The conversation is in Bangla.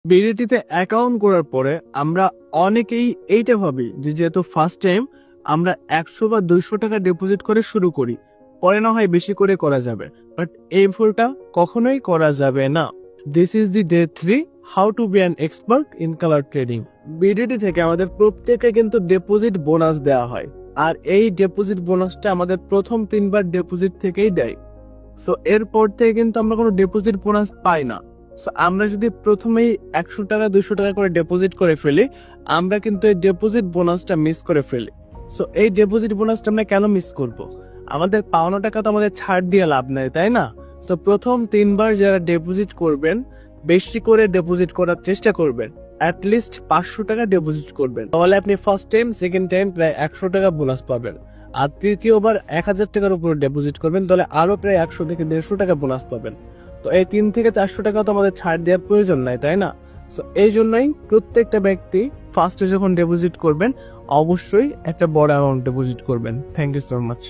বিডিটিতে অ্যাকাউন্ট করার পরে আমরা অনেকেই এইটা ভাবি যে যেহেতু ফার্স্ট টাইম আমরা 100 বা 200 টাকা ডিপোজিট করে শুরু করি, পরে না হয় বেশি করে করা যাবে, বাট এই ভুলটা কখনোই করা যাবে না। This is the day 3 how to be an expert in colour trading. BDT থেকে আমাদের প্রত্যেককে কিন্তু ডিপোজিট বোনাস দেওয়া হয়, আর এই ডিপোজিট বোনাসটা আমাদের প্রথম 3বার ডিপোজিট থেকেই দেয়। সো এরপর থেকে কিন্তু আমরা কোনো ডিপোজিট বোনাস পাই না। সো আমরা যদি প্রথমেই 100 টাকা 200 টাকা করে ডিপোজিট করে ফেলি, আমরা কিন্তু এই ডিপোজিট বোনাসটা মিস করে ফেলি। সো এই ডিপোজিট বোনাসটা আমরা কেন মিস করব? আমাদের পাওনা টাকা তো আমাদের ছাড় দিয়ে লাভ নাই, তাই না? সো প্রথম 3বার যারা ডিপোজিট করবেন, বেশি করে ডিপোজিট করার চেষ্টা করবেন। অ্যাটলিস্ট 500 টাকা ডিপোজিট করবেন, তাহলে আপনি ফার্স্ট টাইম সেকেন্ড টাইম প্রায় 100 টাকা বোনাস পাবেন। আর তৃতীয়বার 1000 টাকার উপর ডিপোজিট করবেন, তাহলে আরো প্রায় 100 থেকে 150 টাকা বোনাস পাবেন। তো এই 3 থেকে 400 টাকা তো আমাদের ছাড় দেওয়ার প্রয়োজন নাই, তাই না? সো এই জন্যই প্রত্যেকটা ব্যক্তি ফার্স্টে যখন ডিপোজিট করবেন, অবশ্যই একটা বড় অ্যামাউন্ট ডিপোজিট করবেন। Thank you so much.